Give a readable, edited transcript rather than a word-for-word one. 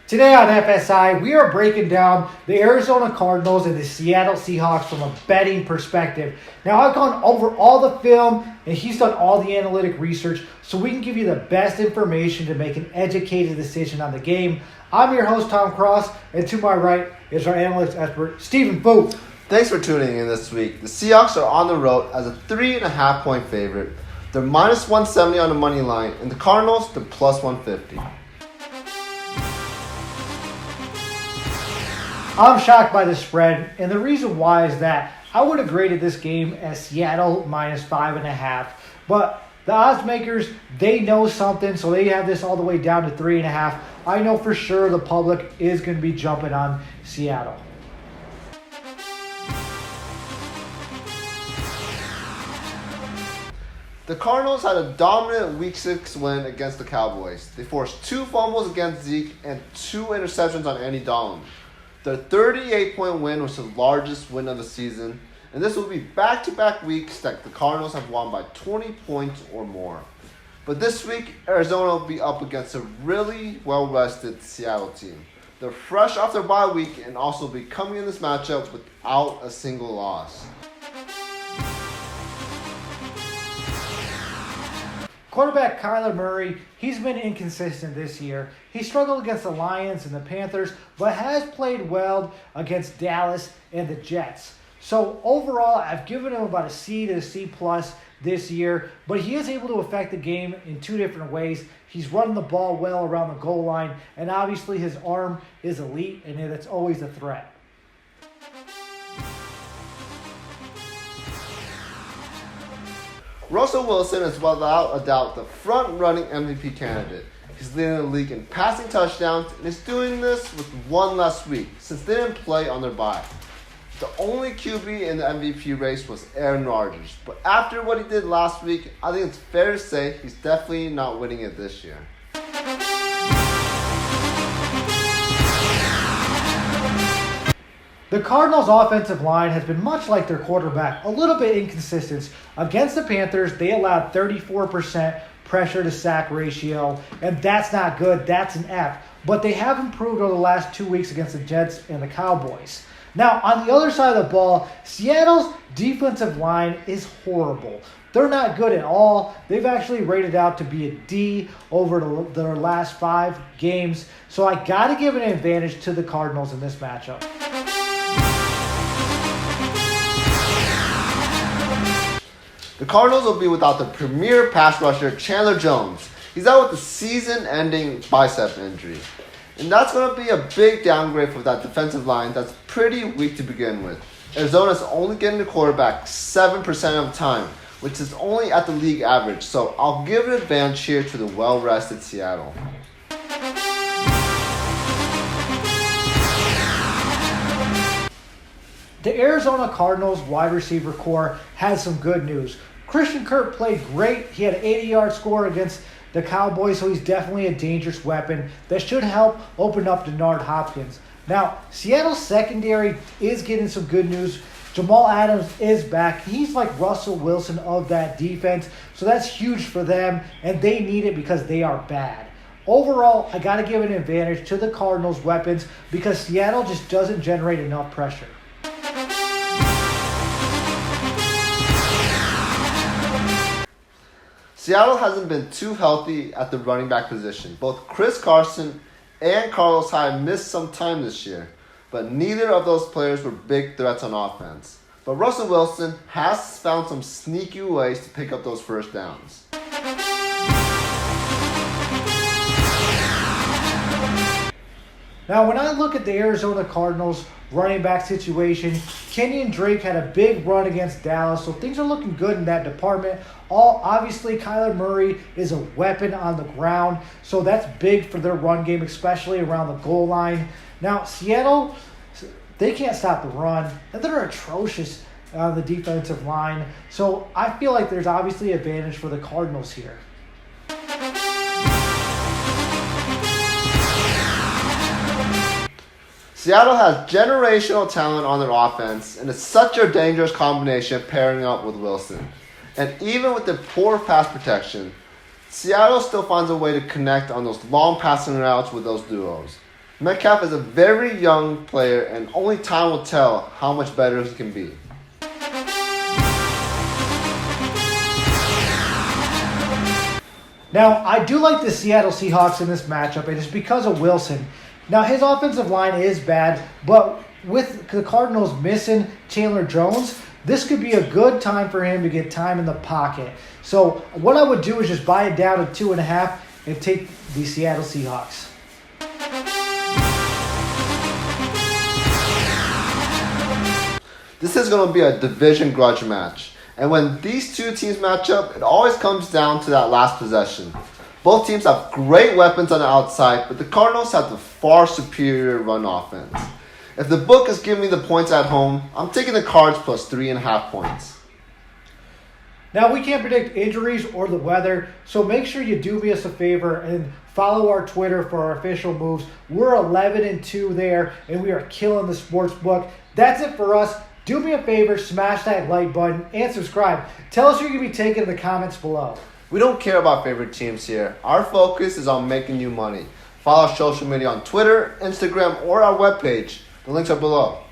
Today on FSI, we are breaking down the Arizona Cardinals and the Seattle Seahawks from a betting perspective. Now, I've gone over all the film, and he's done all the analytic research, so we can give you the best information to make an educated decision on the game. I'm your host, Tom Cross, and to my right is our analytics expert, Stephen Booth. Thanks for tuning in this week. The Seahawks are on the road as a 3.5-point favorite. They're minus 170 on the money line, and the Cardinals, they're plus 150. I'm shocked by the spread, and the reason why is that I would have graded this game as Seattle minus 5.5, but the odds makers, they know something, so they have this all the way down to 3.5. I know for sure the public is going to be jumping on Seattle. The Cardinals had a dominant Week 6 win against the Cowboys. They forced 2 fumbles against Zeke and 2 interceptions on Andy Dalton. Their 38-point win was the largest win of the season, and this will be back-to-back weeks that the Cardinals have won by 20 points or more. But this week, Arizona will be up against a really well-rested Seattle team. They're fresh off their bye week and also be coming in this matchup without a single loss. Quarterback Kyler Murray, he's been inconsistent this year. He struggled against the Lions and the Panthers, but has played well against Dallas and the Jets. So overall, I've given him about a C to a C plus this year, but he is able to affect the game in 2 different ways. He's running the ball well around the goal line, and obviously his arm is elite, and it's always a threat. Russell Wilson is without a doubt the front-running MVP candidate. He's leading the league in passing touchdowns, and he's doing this with one less week since they didn't play on their bye. The only QB in the MVP race was Aaron Rodgers, but after what he did last week, I think it's fair to say he's definitely not winning it this year. The Cardinals' offensive line has been much like their quarterback, a little bit inconsistent. Against the Panthers, they allowed 34% pressure to sack ratio, and that's not good. That's an F. But they have improved over the last 2 weeks against the Jets and the Cowboys. Now, on the other side of the ball, Seattle's defensive line is horrible. They're not good at all. They've actually rated out to be a D over their last 5 games. So I got to give an advantage to the Cardinals in this matchup. The Cardinals will be without the premier pass rusher, Chandler Jones. He's out with a season-ending bicep injury. And that's going to be a big downgrade for that defensive line that's pretty weak to begin with. Arizona's only getting the quarterback 7% of the time, which is only at the league average. So I'll give an advantage here to the well-rested Seattle. The Arizona Cardinals wide receiver core has some good news. Christian Kirk played great. He had an 80-yard score against the Cowboys, so he's definitely a dangerous weapon that should help open up Denard Hopkins. Now, Seattle's secondary is getting some good news. Jamal Adams is back. He's like Russell Wilson of that defense, so that's huge for them, and they need it because they are bad. Overall, I got to give an advantage to the Cardinals' weapons because Seattle just doesn't generate enough pressure. Seattle hasn't been too healthy at the running back position. Both Chris Carson and Carlos Hyde missed some time this year, but neither of those players were big threats on offense. But Russell Wilson has found some sneaky ways to pick up those first downs. Now, when I look at the Arizona Cardinals running back situation, Kenyon Drake had a big run against Dallas, so things are looking good in that department. Obviously, Kyler Murray is a weapon on the ground, so that's big for their run game, especially around the goal line. Now, Seattle, they can't stop the run, and they're atrocious on the defensive line, so I feel like there's obviously advantage for the Cardinals here. Seattle has generational talent on their offense, and it's such a dangerous combination pairing up with Wilson. And even with the poor pass protection, Seattle still finds a way to connect on those long passing routes with those duos. Metcalf is a very young player, and only time will tell how much better he can be. Now, I do like the Seattle Seahawks in this matchup, and it's because of Wilson. Now, his offensive line is bad, but with the Cardinals missing Chandler Jones, this could be a good time for him to get time in the pocket. So, what I would do is just buy it down to 2.5 and take the Seattle Seahawks. This is going to be a division grudge match. And when these two teams match up, it always comes down to that last possession. Both teams have great weapons on the outside, but the Cardinals have the far superior run offense. If the book is giving me the points at home, I'm taking the Cards plus 3.5 points. Now, we can't predict injuries or the weather, so make sure you do me us a favor and follow our Twitter for our official moves. We're 11-2 there, and we are killing the sports book. That's it for us. Do me a favor, smash that like button, and subscribe. Tell us who you're going to be taking in the comments below. We don't care about favorite teams here. Our focus is on making you money. Follow our social media on Twitter, Instagram, or our webpage. The links are below.